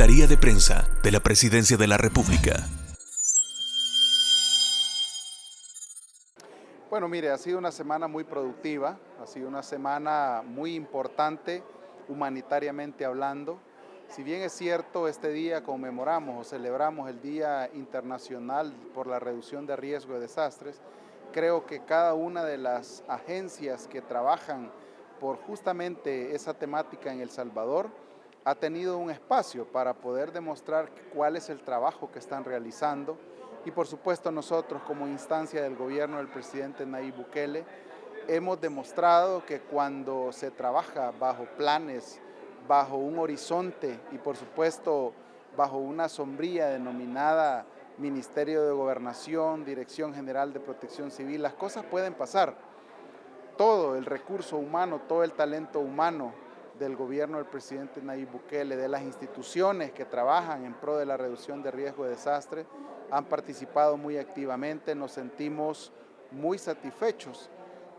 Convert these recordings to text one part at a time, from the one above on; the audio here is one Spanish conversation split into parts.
Secretaría de Prensa de la Presidencia de la República. Bueno, mire, ha sido una semana muy productiva, ha sido una semana muy importante humanitariamente hablando. Si bien es cierto, este día conmemoramos o celebramos el Día Internacional por la Reducción de Riesgo de Desastres, creo que cada una de las agencias que trabajan por justamente esa temática en El Salvador ha tenido un espacio para poder demostrar cuál es el trabajo que están realizando. Y por supuesto nosotros como instancia del gobierno del presidente Nayib Bukele hemos demostrado que cuando se trabaja bajo planes, bajo un horizonte y por supuesto bajo una sombrilla denominada Ministerio de Gobernación, Dirección General de Protección Civil, las cosas pueden pasar. Todo el recurso humano, todo el talento humano del gobierno del presidente Nayib Bukele, de las instituciones que trabajan en pro de la reducción de riesgo de desastre, han participado muy activamente, nos sentimos muy satisfechos.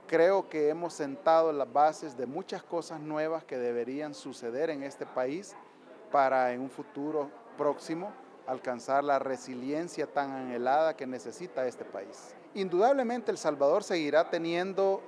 Creo que hemos sentado las bases de muchas cosas nuevas que deberían suceder en este país para en un futuro próximo alcanzar la resiliencia tan anhelada que necesita este país. Indudablemente El Salvador seguirá teniendo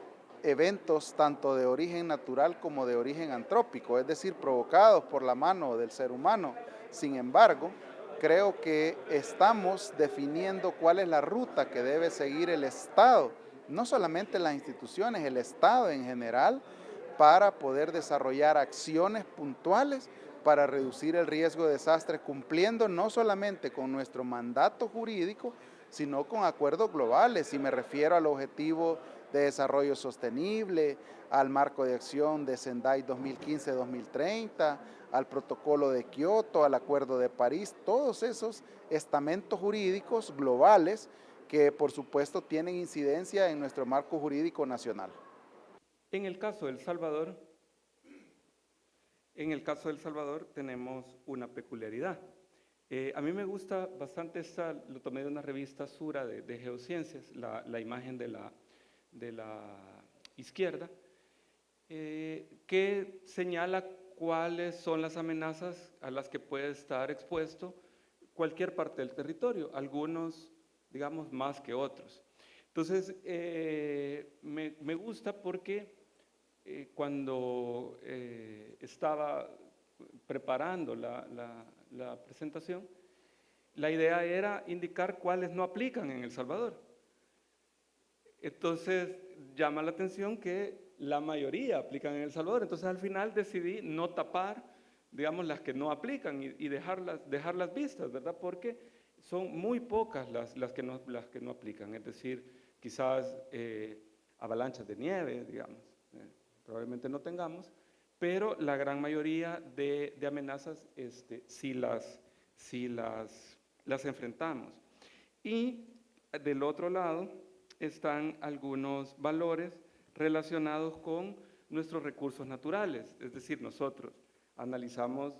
eventos tanto de origen natural como de origen antrópico, es decir, provocados por la mano del ser humano. Sin embargo, creo que estamos definiendo cuál es la ruta que debe seguir el Estado, no solamente las instituciones, el Estado en general, para poder desarrollar acciones puntuales para reducir el riesgo de desastres, cumpliendo no solamente con nuestro mandato jurídico, sino con acuerdos globales, y me refiero al objetivo de desarrollo sostenible, al marco de acción de Sendai 2015-2030, al protocolo de Kioto, al acuerdo de París, todos esos estamentos jurídicos globales que por supuesto tienen incidencia en nuestro marco jurídico nacional. En el caso de El Salvador tenemos una peculiaridad. A mí me gusta bastante lo tomé de una revista Sura de Geociencias, la imagen de la izquierda, que señala cuáles son las amenazas a las que puede estar expuesto cualquier parte del territorio, algunos, digamos, más que otros. Entonces, me gusta porque cuando estaba preparando la presentación, la idea era indicar cuáles no aplican en El Salvador. Entonces, llama la atención que la mayoría aplican en El Salvador. Entonces, al final decidí no tapar, digamos, las que no aplican y dejarlas vistas, ¿verdad? Porque son muy pocas las que no aplican. Es decir, quizás avalanchas de nieve, digamos, probablemente no tengamos, pero la gran mayoría de amenazas sí las enfrentamos. Y del otro lado están algunos valores relacionados con nuestros recursos naturales, es decir, nosotros analizamos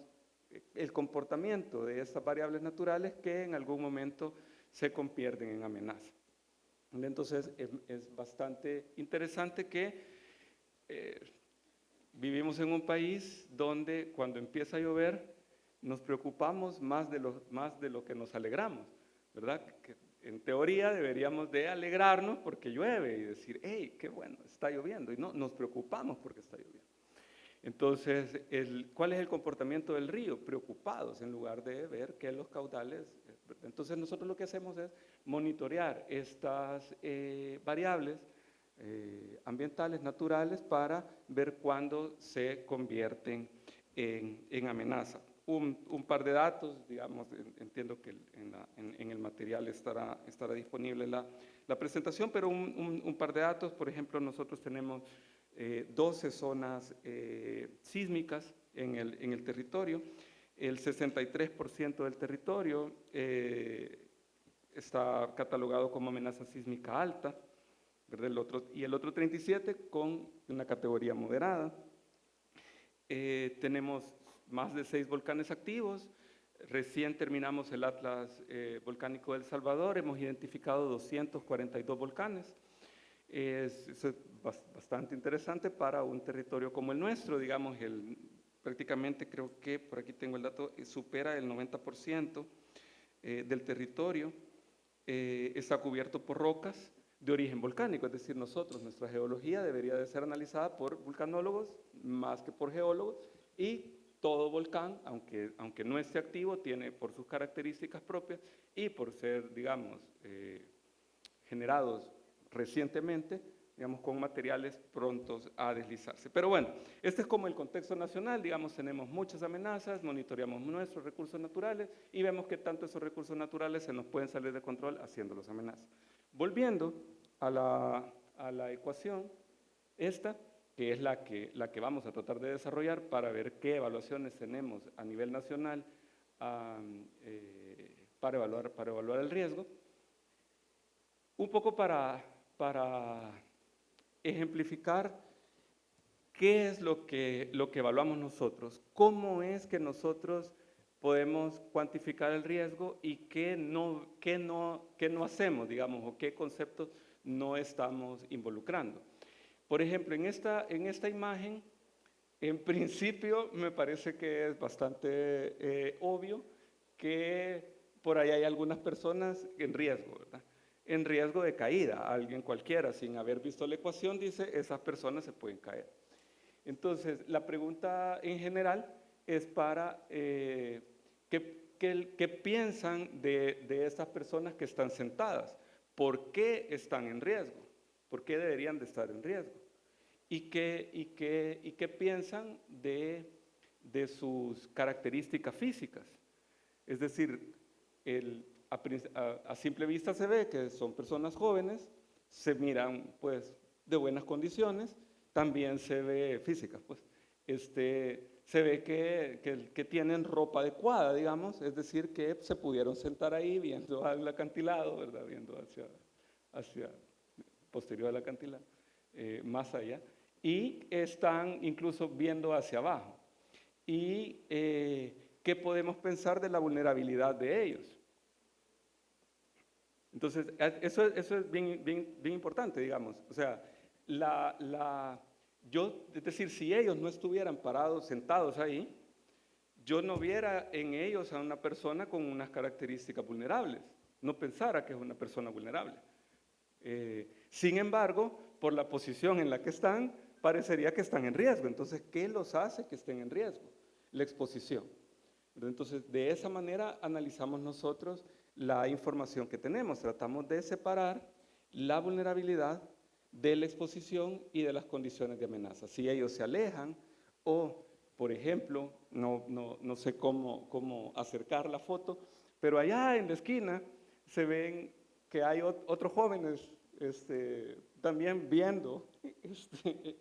el comportamiento de estas variables naturales que en algún momento se convierten en amenaza. Entonces es bastante interesante que vivimos en un país donde cuando empieza a llover nos preocupamos más de lo que nos alegramos, ¿verdad? Que en teoría deberíamos de alegrarnos porque llueve y decir, hey, qué bueno, está lloviendo, y no, nos preocupamos porque está lloviendo. Entonces, ¿cuál es el comportamiento del río? Preocupados en lugar de ver que los caudales. Entonces, nosotros lo que hacemos es monitorear estas variables ambientales, naturales, para ver cuándo se convierten en amenaza. Un par de datos, digamos, entiendo que en el material estará disponible la presentación, pero un par de datos. Por ejemplo, nosotros tenemos 12 zonas sísmicas en el territorio. El 63% del territorio está catalogado como amenaza sísmica alta, ¿verdad? Y el otro 37% con una categoría moderada. Tenemos más de 6 volcanes activos. Recién terminamos el Atlas Volcánico de El Salvador, hemos identificado 242 volcanes. Eso es bastante interesante para un territorio como el nuestro, digamos, prácticamente creo que, por aquí tengo el dato, supera el 90% del territorio, está cubierto por rocas de origen volcánico, es decir, nuestra geología debería de ser analizada por vulcanólogos más que por geólogos, y todo volcán, aunque no esté activo, tiene por sus características propias y por ser, digamos, generados recientemente, digamos, con materiales prontos a deslizarse. Pero bueno, este es como el contexto nacional, digamos, tenemos muchas amenazas, monitoreamos nuestros recursos naturales y vemos que tanto esos recursos naturales se nos pueden salir de control haciéndolos amenazas. Volviendo a la ecuación, esta, que es la que vamos a tratar de desarrollar para ver qué evaluaciones tenemos a nivel nacional para evaluar el riesgo, un poco para ejemplificar qué es lo que evaluamos nosotros, cómo es que nosotros podemos cuantificar el riesgo y qué no hacemos, digamos, o qué conceptos no estamos involucrando. Por ejemplo, en esta imagen, en principio me parece que es bastante obvio que por ahí hay algunas personas en riesgo, ¿verdad? En riesgo de caída, alguien cualquiera, sin haber visto la ecuación, dice, esas personas se pueden caer. Entonces, la pregunta en general es para ¿qué piensan de estas personas que están sentadas? ¿Por qué están en riesgo? ¿Por qué deberían de estar en riesgo? ¿Y qué piensan de sus características físicas? Es decir, a simple vista se ve que son personas jóvenes, se miran pues de buenas condiciones, también se ve físicas, pues, se ve que tienen ropa adecuada, digamos, es decir, que se pudieron sentar ahí viendo al acantilado, ¿verdad? Viendo hacia posterior al acantilado, más allá, y están incluso viendo hacia abajo. ¿Y qué podemos pensar de la vulnerabilidad de ellos? Entonces, eso es bien importante, digamos. O sea, es decir, si ellos no estuvieran parados, sentados ahí, yo no viera en ellos a una persona con unas características vulnerables, no pensara que es una persona vulnerable. Sin embargo, por la posición en la que están, parecería que están en riesgo. Entonces, ¿qué los hace que estén en riesgo? La exposición. Entonces, de esa manera analizamos nosotros la información que tenemos. Tratamos de separar la vulnerabilidad de la exposición y de las condiciones de amenaza. Si ellos se alejan o, por ejemplo, no sé cómo acercar la foto, pero allá en la esquina se ven que hay otros jóvenes también viendo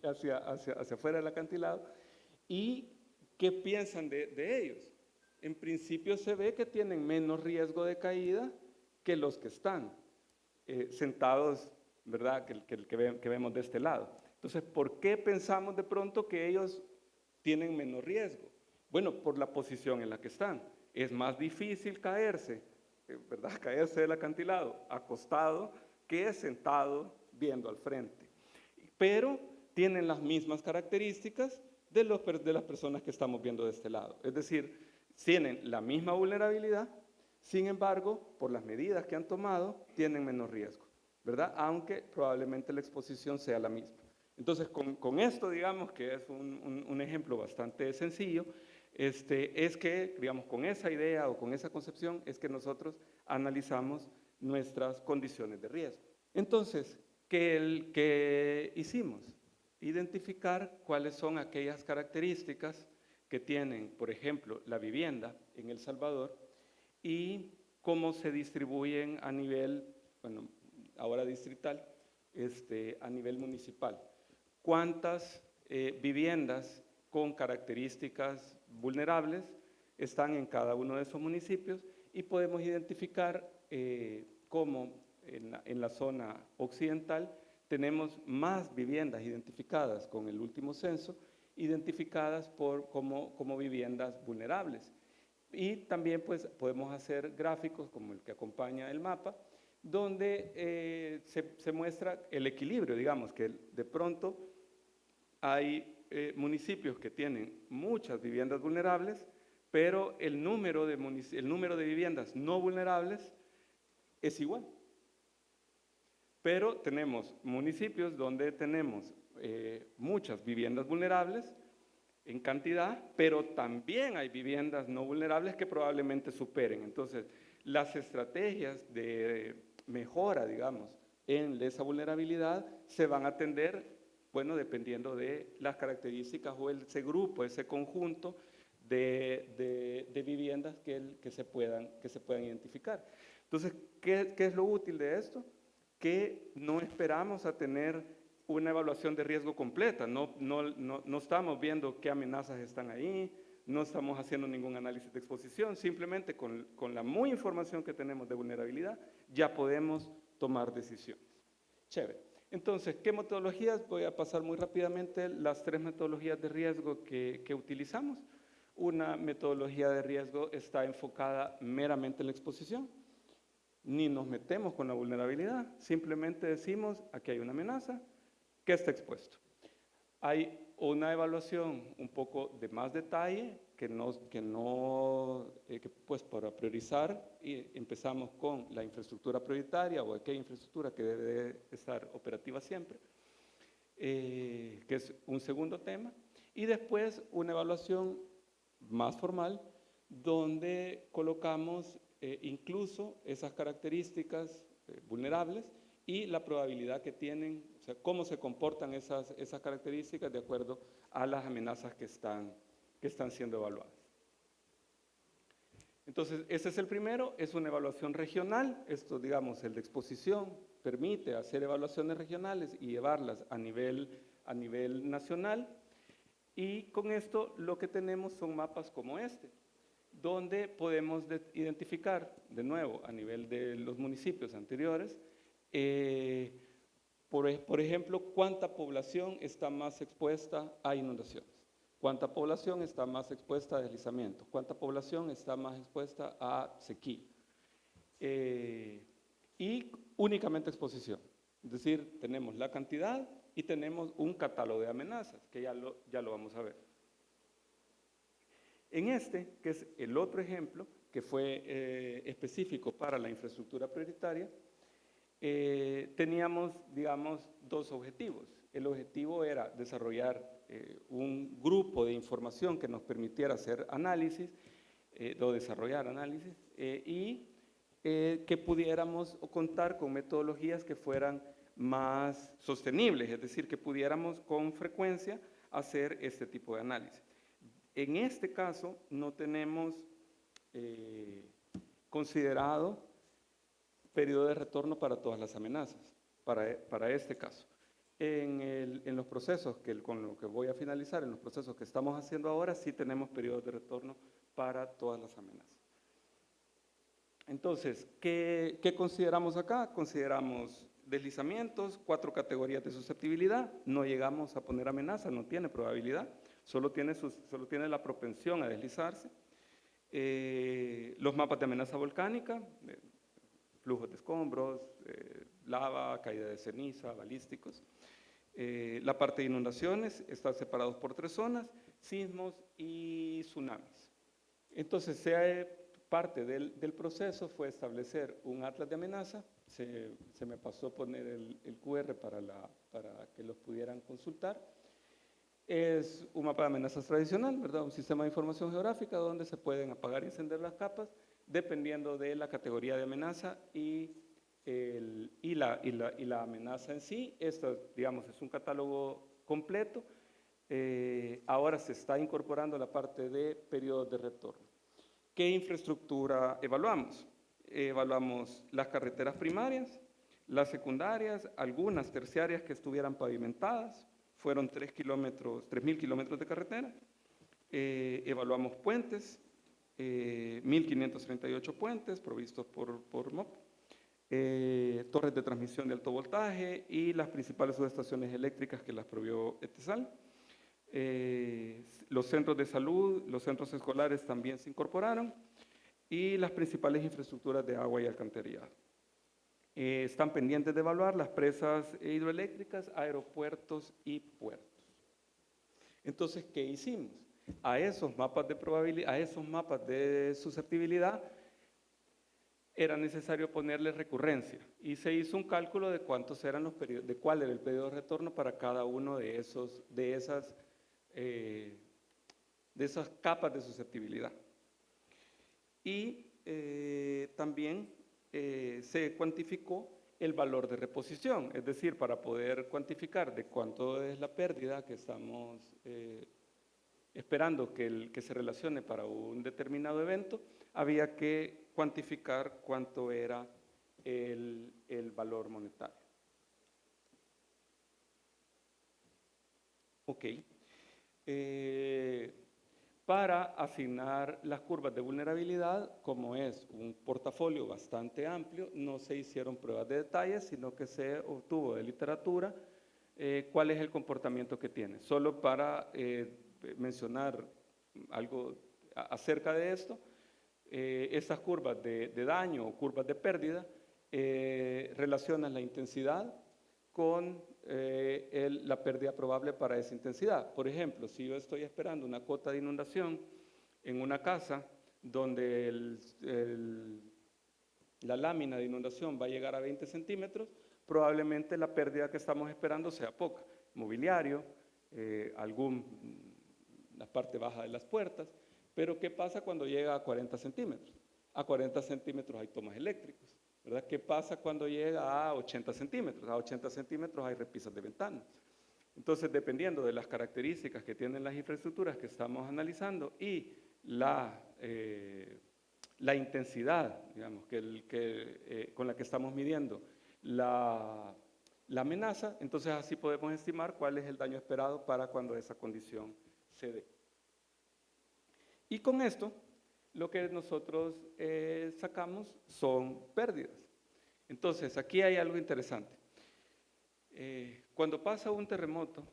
hacia afuera del acantilado. ¿Y qué piensan de ellos? En principio se ve que tienen menos riesgo de caída que los que están sentados, ¿verdad? Que vemos de este lado. Entonces, ¿por qué pensamos de pronto que ellos tienen menos riesgo? Bueno, por la posición en la que están. Es más difícil caerse, ¿verdad? Caerse del acantilado acostado que sentado viendo al frente. Pero tienen las mismas características de las personas que estamos viendo de este lado. Es decir, tienen la misma vulnerabilidad, sin embargo, por las medidas que han tomado, tienen menos riesgo, ¿verdad? Aunque probablemente la exposición sea la misma. Entonces, con esto, digamos que es un ejemplo bastante sencillo, es que, digamos, con esa idea o con esa concepción, es que nosotros analizamos nuestras condiciones de riesgo. Entonces, ¿qué hicimos? Identificar cuáles son aquellas características que tienen, por ejemplo, la vivienda en El Salvador y cómo se distribuyen a nivel, bueno, ahora distrital, a nivel municipal. ¿Cuántas viviendas con características vulnerables están en cada uno de esos municipios? Y podemos identificar cómo en la zona occidental tenemos más viviendas identificadas con el último censo, identificadas como viviendas vulnerables. Y también pues, podemos hacer gráficos como el que acompaña el mapa, donde se muestra el equilibrio, digamos, que de pronto hay municipios que tienen muchas viviendas vulnerables, pero el número de viviendas no vulnerables es igual. Pero tenemos municipios donde tenemos muchas viviendas vulnerables en cantidad, pero también hay viviendas no vulnerables que probablemente superen. Entonces, las estrategias de mejora, digamos, en esa vulnerabilidad se van a atender, bueno, dependiendo de las características o ese grupo, ese conjunto de viviendas que se puedan identificar. Entonces, ¿qué es lo útil de esto? Que no esperamos a tener una evaluación de riesgo completa, no estamos viendo qué amenazas están ahí, no estamos haciendo ningún análisis de exposición, simplemente con la muy información que tenemos de vulnerabilidad ya podemos tomar decisiones. Chévere. Entonces, ¿qué metodologías? Voy a pasar muy rápidamente las 3 metodologías de riesgo que utilizamos. Una metodología de riesgo está enfocada meramente en la exposición. Ni nos metemos con la vulnerabilidad, simplemente decimos, aquí hay una amenaza que está expuesto. Hay una evaluación un poco de más detalle pues para priorizar, y empezamos con la infraestructura prioritaria o aquella infraestructura que debe estar operativa siempre, que es un segundo tema, y después una evaluación más formal donde colocamos incluso esas características vulnerables y la probabilidad que tienen, o sea, cómo se comportan esas características de acuerdo a las amenazas que están siendo evaluadas. Entonces, ese es el primero, es una evaluación regional. Esto, digamos, el de exposición permite hacer evaluaciones regionales y llevarlas a nivel nacional. Y con esto lo que tenemos son mapas como este, donde podemos identificar, de nuevo, a nivel de los municipios anteriores, por ejemplo, cuánta población está más expuesta a inundaciones, cuánta población está más expuesta a deslizamiento, cuánta población está más expuesta a sequía. Y únicamente exposición, es decir, tenemos la cantidad y tenemos un catálogo de amenazas, que ya lo vamos a ver. En este, que es el otro ejemplo, que fue específico para la infraestructura prioritaria, teníamos, digamos, 2 objetivos. El objetivo era desarrollar un grupo de información que nos permitiera hacer análisis, o desarrollar análisis, y que pudiéramos contar con metodologías que fueran más sostenibles, es decir, que pudiéramos con frecuencia hacer este tipo de análisis. En este caso no tenemos considerado periodo de retorno para todas las amenazas, para este caso. En los procesos, con lo que voy a finalizar, en los procesos que estamos haciendo ahora, sí tenemos periodos de retorno para todas las amenazas. Entonces, ¿qué consideramos acá? Consideramos deslizamientos, 4 categorías de susceptibilidad, no llegamos a poner amenaza, no tiene probabilidad, solo tiene la propensión a deslizarse. Los mapas de amenaza volcánica, flujos de escombros, lava, caída de ceniza, balísticos. La parte de inundaciones están separados por 3 zonas, sismos y tsunamis. Entonces, parte del proceso fue establecer un atlas de amenaza. Se me pasó poner el QR para que los pudieran consultar. Es un mapa de amenazas tradicional, ¿verdad? Un sistema de información geográfica donde se pueden apagar y encender las capas dependiendo de la categoría de amenaza y la amenaza en sí. Esto, digamos, es un catálogo completo. Ahora se está incorporando la parte de periodos de retorno. ¿Qué infraestructura evaluamos? Evaluamos las carreteras primarias, las secundarias, algunas terciarias que estuvieran pavimentadas, fueron 3.000 kilómetros de carretera. Evaluamos puentes, 1.538 puentes provistos por MOP, torres de transmisión de alto voltaje y las principales subestaciones eléctricas que las provió ETESAL. Los centros de salud, los centros escolares también se incorporaron y las principales infraestructuras de agua y alcantarillado. Están pendientes de evaluar las presas hidroeléctricas, aeropuertos y puertos. Entonces, ¿qué hicimos? A esos mapas de probabilidad, a esos mapas de susceptibilidad, era necesario ponerle recurrencia y se hizo un cálculo de cuántos eran los periodos, de cuál era el periodo de retorno para cada uno de esas capas de susceptibilidad. Y también se cuantificó el valor de reposición, es decir, para poder cuantificar de cuánto es la pérdida que estamos esperando que se relacione para un determinado evento, había que cuantificar cuánto era el valor monetario. Ok. Para asignar las curvas de vulnerabilidad, como es un portafolio bastante amplio, no se hicieron pruebas de detalle, sino que se obtuvo de literatura cuál es el comportamiento que tiene. Solo para mencionar algo acerca de esto, estas curvas de daño o curvas de pérdida relacionan la intensidad con la pérdida probable para esa intensidad. Por ejemplo, si yo estoy esperando una cota de inundación en una casa donde la lámina de inundación va a llegar a 20 centímetros, probablemente la pérdida que estamos esperando sea poca. Mobiliario, la parte baja de las puertas, pero ¿qué pasa cuando llega a 40 centímetros? A 40 centímetros hay tomas eléctricos, ¿verdad? ¿Qué pasa cuando llega a 80 centímetros? A 80 centímetros hay repisas de ventanas. Entonces, dependiendo de las características que tienen las infraestructuras que estamos analizando y la intensidad, digamos, con la que estamos midiendo la amenaza, entonces así podemos estimar cuál es el daño esperado para cuando esa condición se dé. Y con esto, lo que nosotros sacamos son pérdidas. Entonces, aquí hay algo interesante. Cuando pasa un terremoto,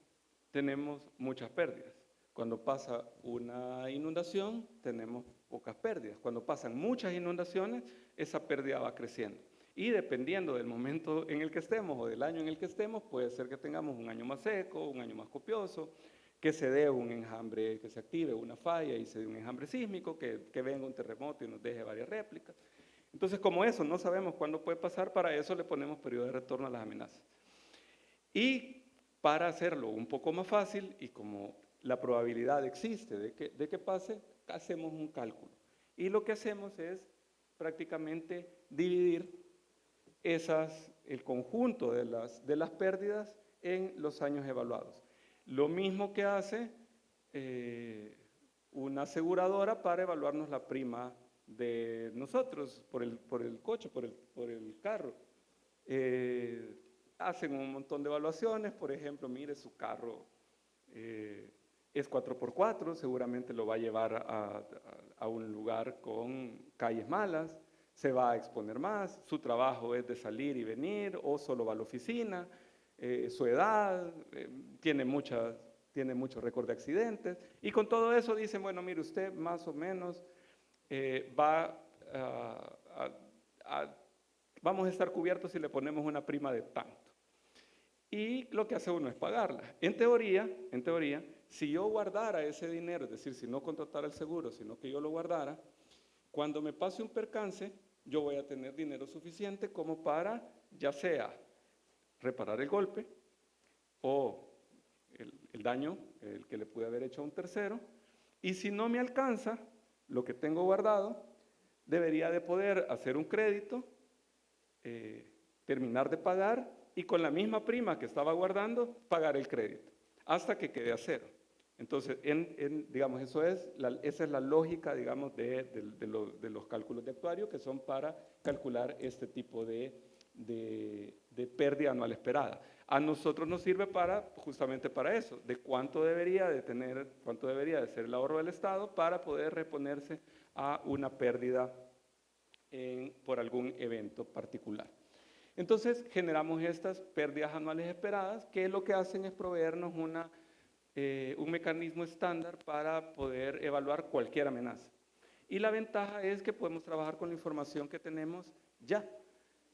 tenemos muchas pérdidas. Cuando pasa una inundación, tenemos pocas pérdidas. Cuando pasan muchas inundaciones, esa pérdida va creciendo. Y dependiendo del momento en el que estemos o del año en el que estemos, puede ser que tengamos un año más seco, un año más copioso, que se dé un enjambre, que se active una falla y se dé un enjambre sísmico, que venga un terremoto y nos deje varias réplicas. Entonces, como eso no sabemos cuándo puede pasar, para eso le ponemos periodo de retorno a las amenazas. Y para hacerlo un poco más fácil, y como la probabilidad existe de que pase, hacemos un cálculo. Y lo que hacemos es prácticamente dividir el conjunto de las pérdidas en los años evaluados. Lo mismo que hace una aseguradora para evaluarnos la prima de nosotros por el coche, por el carro. Hacen un montón de evaluaciones, por ejemplo, mire, su carro es 4x4, seguramente lo va a llevar a un lugar con calles malas, se va a exponer más, su trabajo es de salir y venir, o solo va a la oficina, su edad, tiene mucho récord de accidentes, y con todo eso dicen, bueno, mire, usted más o menos vamos a estar cubiertos si le ponemos una prima de tanto. Y lo que hace uno es pagarla. En teoría, si yo guardara ese dinero, es decir, si no contratara el seguro, sino que yo lo guardara, cuando me pase un percance, yo voy a tener dinero suficiente como para, ya sea, reparar el golpe o el daño el que le pude haber hecho a un tercero, y si no me alcanza lo que tengo guardado, debería de poder hacer un crédito, terminar de pagar y con la misma prima que estaba guardando, pagar el crédito, hasta que quede a cero. Entonces, digamos, esa es la lógica, digamos, de los cálculos de actuario, que son para calcular este tipo de pérdida anual esperada. A nosotros nos sirve justamente para eso, de cuánto debería de ser el ahorro del Estado para poder reponerse a una pérdida por algún evento particular. Entonces, generamos estas pérdidas anuales esperadas, que lo que hacen es proveernos un mecanismo estándar para poder evaluar cualquier amenaza. Y la ventaja es que podemos trabajar con la información que tenemos ya.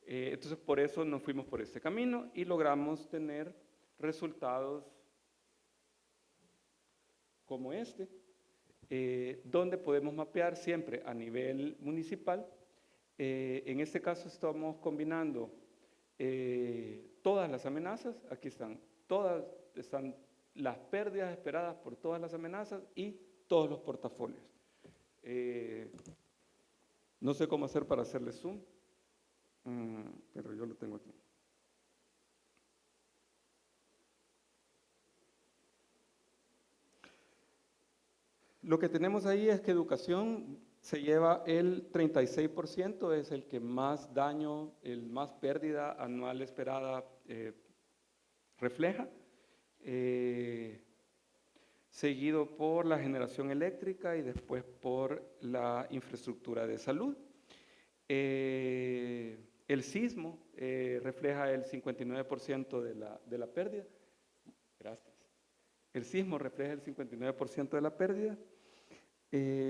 Entonces, por eso nos fuimos por este camino y logramos tener resultados como este, donde podemos mapear siempre a nivel municipal. En este caso estamos combinando todas las amenazas, aquí están las pérdidas esperadas por todas las amenazas y todos los portafolios. No sé cómo hacer para hacerle zoom, pero yo lo tengo aquí. Lo que tenemos ahí es que educación se lleva el 36%, es el que más daño, el más pérdida anual esperada refleja, seguido por la generación eléctrica y después por la infraestructura de salud. El sismo refleja el 59% de la pérdida. Gracias. El sismo refleja el 59% de la pérdida,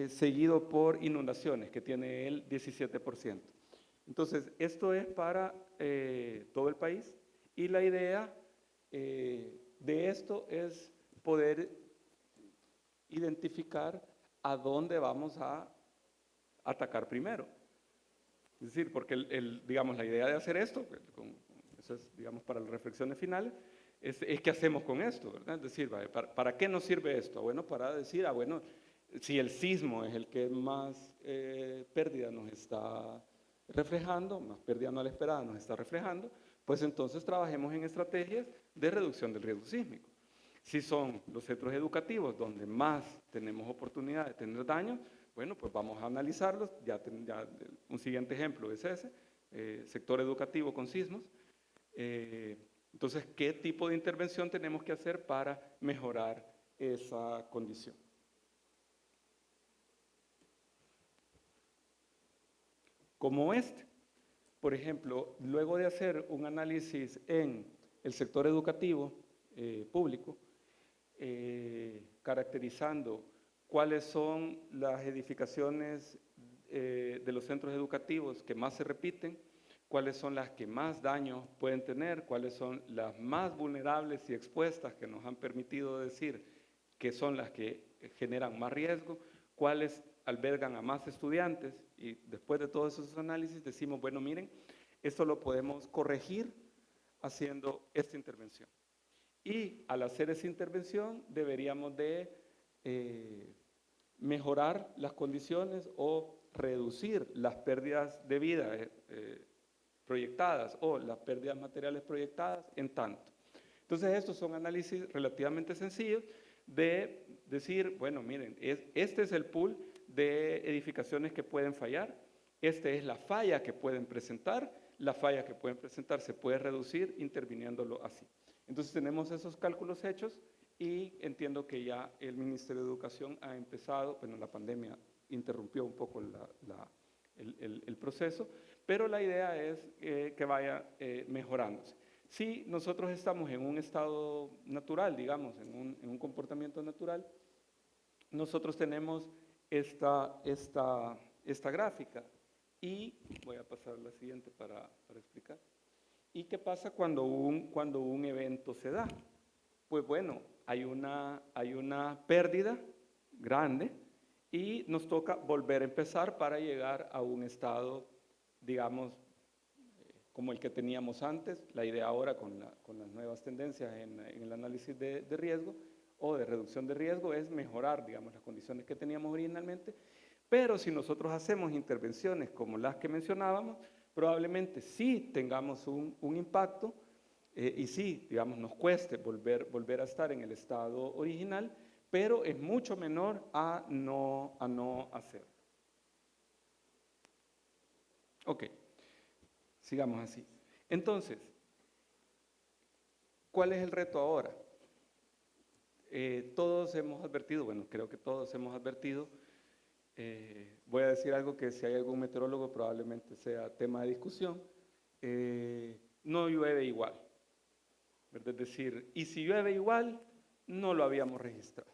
seguido por inundaciones, que tiene el 17%. Entonces, esto es para todo el país, y la idea de esto es poder identificar a dónde vamos a atacar primero. Es decir, porque digamos, la idea de hacer esto, eso es, digamos, para las reflexiones finales, es qué hacemos con esto, ¿verdad? Es decir, ¿para qué nos sirve esto? Bueno, para decir, bueno, si el sismo es el que más pérdida nos está reflejando, más pérdida no esperada nos está reflejando, pues entonces trabajemos en estrategias de reducción del riesgo sísmico. Si son los centros educativos donde más tenemos oportunidad de tener daños, bueno, pues vamos a analizarlos. Ya un siguiente ejemplo es ese, sector educativo con sismos. Entonces, ¿qué tipo de intervención tenemos que hacer para mejorar esa condición? Como este, por ejemplo, luego de hacer un análisis en el sector educativo público, caracterizando cuáles son las edificaciones de los centros educativos que más se repiten, cuáles son las que más daño pueden tener, cuáles son las más vulnerables y expuestas que nos han permitido decir que son las que generan más riesgo, cuáles albergan a más estudiantes, y después de todos esos análisis decimos, bueno, miren, esto lo podemos corregir haciendo esta intervención. Y al hacer esa intervención deberíamos de mejorar las condiciones o reducir las pérdidas de vida proyectadas o las pérdidas materiales proyectadas en tanto. Entonces, estos son análisis relativamente sencillos de decir, bueno, miren, este es el pool de edificaciones que pueden fallar, esta es la falla que pueden presentar, la falla que pueden presentar se puede reducir interviniéndolo así. Entonces, tenemos esos cálculos hechos y entiendo que ya el Ministerio de Educación ha empezado, bueno, la pandemia interrumpió un poco el proceso, pero la idea es que vaya mejorándose. Si nosotros estamos en un estado natural, digamos, en un comportamiento natural, nosotros tenemos esta gráfica, y voy a pasar a la siguiente para explicar. ¿Y qué pasa cuando un evento se da? Pues bueno, hay una pérdida grande y nos toca volver a empezar para llegar a un estado, digamos, como el que teníamos antes. La idea ahora con las nuevas tendencias en el análisis de riesgo o de reducción de riesgo es mejorar, digamos, las condiciones que teníamos originalmente, pero si nosotros hacemos intervenciones como las que mencionábamos, probablemente sí tengamos un impacto y sí, digamos, nos cueste volver a estar en el estado original, pero es mucho menor a no hacerlo. Ok, sigamos así. Entonces, ¿cuál es el reto ahora? Todos hemos advertido, bueno, creo que todos hemos advertido, voy a decir algo que si hay algún meteorólogo probablemente sea tema de discusión, no llueve igual, ¿verdad? Es decir, y si llueve igual, no lo habíamos registrado.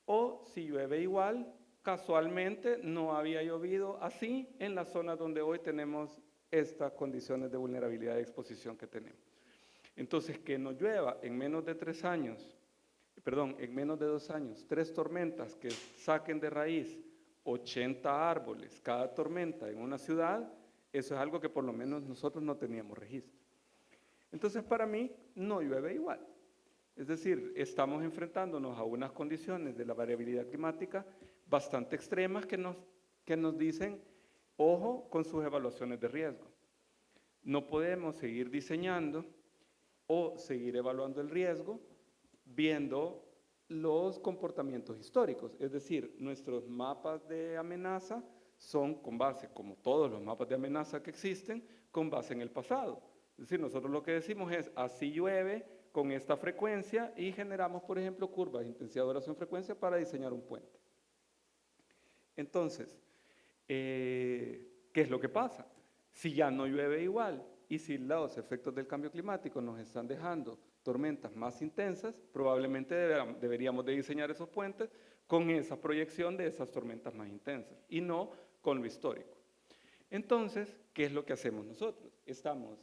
O si llueve igual, casualmente no había llovido así en las zonas donde hoy tenemos estas condiciones de vulnerabilidad y exposición que tenemos. Entonces, que no llueva en menos de 3 años en menos de 2 años, 3 tormentas que saquen de raíz 80 árboles cada tormenta en una ciudad, eso es algo que por lo menos nosotros no teníamos registro. Entonces, para mí, no llueve igual. Es decir, estamos enfrentándonos a unas condiciones de la variabilidad climática bastante extremas que nos dicen, ojo con sus evaluaciones de riesgo. No podemos seguir diseñando o seguir evaluando el riesgo viendo los comportamientos históricos. Es decir, nuestros mapas de amenaza son con base, como todos los mapas de amenaza que existen, con base en el pasado. Es decir, nosotros lo que decimos es, así llueve con esta frecuencia y generamos, por ejemplo, curvas de intensidad, duración, frecuencia para diseñar un puente. Entonces, ¿qué es lo que pasa? Si ya no llueve igual y si los efectos del cambio climático nos están dejando tormentas más intensas, probablemente deberíamos de diseñar esos puentes con esa proyección de esas tormentas más intensas y no con lo histórico. Entonces, ¿qué es lo que hacemos nosotros? Estamos,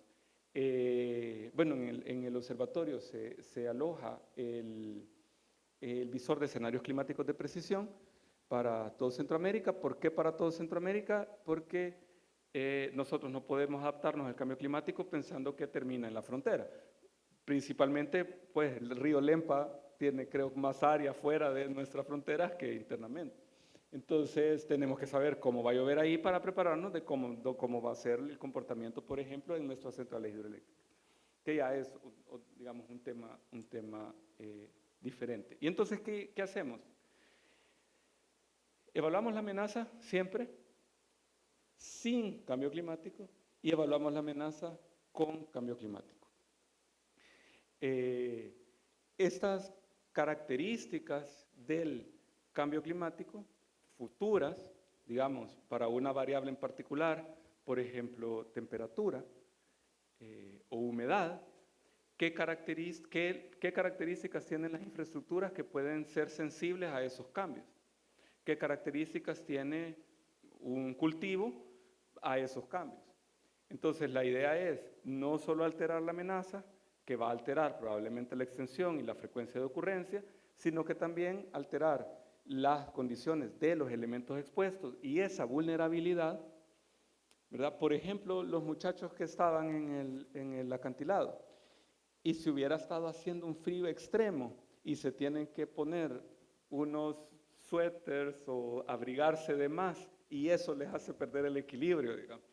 en el observatorio se aloja el visor de escenarios climáticos de precisión para todo Centroamérica. ¿Por qué para todo Centroamérica? Porque nosotros no podemos adaptarnos al cambio climático pensando que termina en la frontera. Principalmente, pues, el río Lempa tiene, creo, más área fuera de nuestras fronteras que internamente. Entonces, tenemos que saber cómo va a llover ahí para prepararnos de cómo va a ser el comportamiento, por ejemplo, en nuestras centrales hidroeléctricas, que ya es, digamos, un tema diferente. Y entonces, ¿qué hacemos? Evaluamos la amenaza siempre sin cambio climático y evaluamos la amenaza con cambio climático. Estas características del cambio climático futuras, digamos, para una variable en particular, por ejemplo, temperatura o humedad, ¿qué características tienen las infraestructuras que pueden ser sensibles a esos cambios? ¿Qué características tiene un cultivo a esos cambios? Entonces, la idea es no solo alterar la amenaza, que va a alterar probablemente la extensión y la frecuencia de ocurrencia, sino que también alterar las condiciones de los elementos expuestos y esa vulnerabilidad, ¿verdad? Por ejemplo, los muchachos que estaban en el acantilado, y si hubiera estado haciendo un frío extremo y se tienen que poner unos suéteres o abrigarse de más, y eso les hace perder el equilibrio, digamos.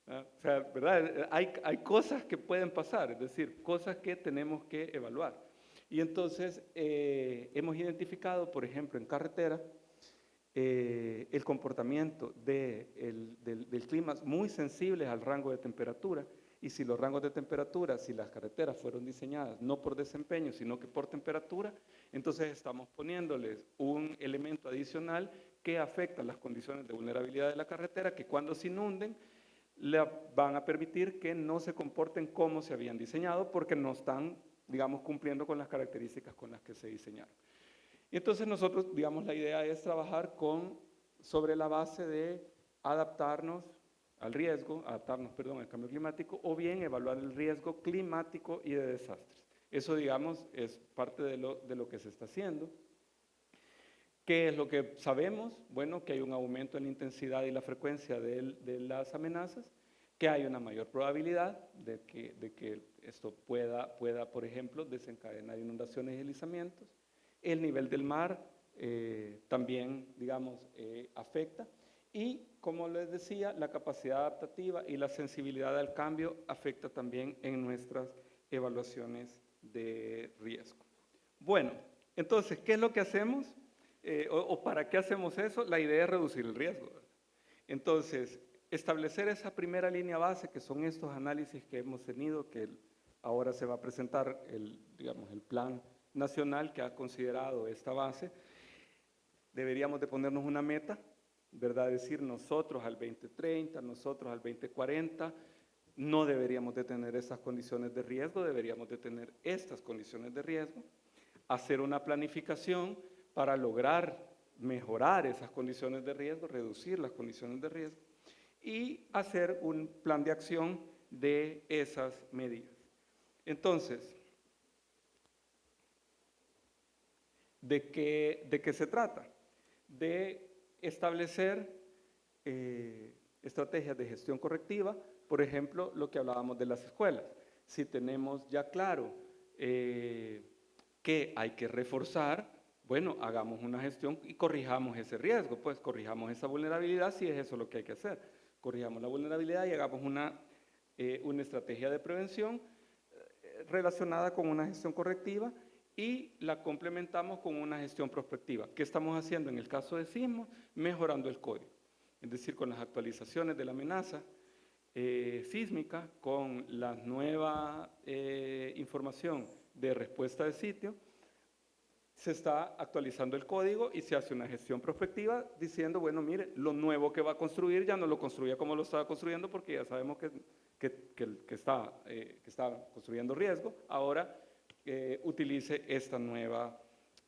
O sea, ¿verdad? Hay cosas que pueden pasar, es decir, cosas que tenemos que evaluar. Y entonces hemos identificado, por ejemplo, en carretera, el comportamiento del clima muy sensibles al rango de temperatura, y si los rangos de temperatura, si las carreteras fueron diseñadas no por desempeño, sino que por temperatura, entonces estamos poniéndoles un elemento adicional que afecta las condiciones de vulnerabilidad de la carretera, que cuando se inunden, le van a permitir que no se comporten como se habían diseñado porque no están, digamos, cumpliendo con las características con las que se diseñaron. Y entonces nosotros, digamos, la idea es trabajar sobre la base de adaptarnos al cambio climático, o bien evaluar el riesgo climático y de desastres. Eso, digamos, es parte de lo que se está haciendo. ¿Qué es lo que sabemos? Bueno, que hay un aumento en la intensidad y la frecuencia de las amenazas, que hay una mayor probabilidad de que esto pueda, por ejemplo, desencadenar inundaciones y deslizamientos. El nivel del mar también, digamos, afecta. Y, como les decía, la capacidad adaptativa y la sensibilidad al cambio afecta también en nuestras evaluaciones de riesgo. Bueno, entonces, ¿qué es lo que hacemos? ¿O para qué hacemos eso? La idea es reducir el riesgo, ¿verdad? Entonces, establecer esa primera línea base, que son estos análisis que hemos tenido, que ahora se va a presentar el plan nacional que ha considerado esta base. Deberíamos de ponernos una meta, ¿verdad? Es decir, nosotros al 2030, nosotros al 2040, no deberíamos de tener esas condiciones de riesgo, deberíamos de tener estas condiciones de riesgo, hacer una planificación para lograr mejorar esas condiciones de riesgo, reducir las condiciones de riesgo y hacer un plan de acción de esas medidas. Entonces, ¿De qué se trata? De establecer estrategias de gestión correctiva, por ejemplo, lo que hablábamos de las escuelas. Si tenemos ya claro que hay que reforzar, bueno, hagamos una gestión y corrijamos ese riesgo, pues corrijamos esa vulnerabilidad si es eso lo que hay que hacer. Corrijamos la vulnerabilidad y hagamos una estrategia de prevención relacionada con una gestión correctiva y la complementamos con una gestión prospectiva. ¿Qué estamos haciendo en el caso de sismos? Mejorando el código, es decir, con las actualizaciones de la amenaza sísmica, con la nueva información de respuesta de sitio, se está actualizando el código y se hace una gestión prospectiva diciendo, bueno, mire, lo nuevo que va a construir ya no lo construya como lo estaba construyendo porque ya sabemos que está construyendo riesgo, ahora utilice esta nueva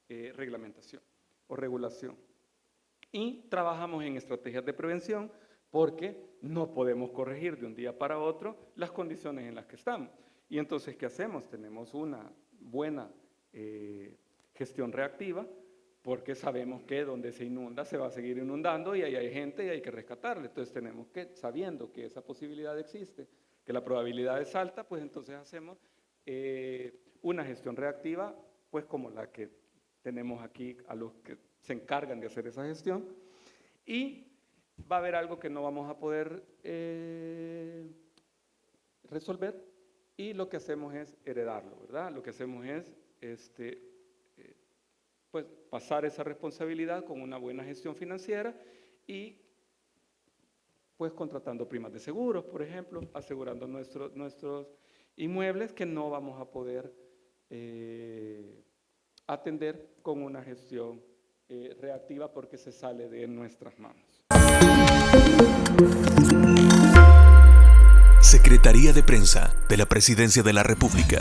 reglamentación o regulación. Y trabajamos en estrategias de prevención porque no podemos corregir de un día para otro las condiciones en las que estamos. Y entonces, ¿qué hacemos? Tenemos una buena gestión reactiva porque sabemos que donde se inunda se va a seguir inundando y ahí hay gente y hay que rescatarle. Entonces tenemos que, sabiendo que esa posibilidad existe, que la probabilidad es alta, pues entonces hacemos una gestión reactiva, pues como la que tenemos aquí a los que se encargan de hacer esa gestión. Y va a haber algo que no vamos a poder resolver y lo que hacemos es heredarlo, ¿verdad? Lo que hacemos es pues pasar esa responsabilidad con una buena gestión financiera y pues contratando primas de seguros, por ejemplo, asegurando nuestros inmuebles que no vamos a poder atender con una gestión reactiva porque se sale de nuestras manos. Secretaría de Prensa de la Presidencia de la República.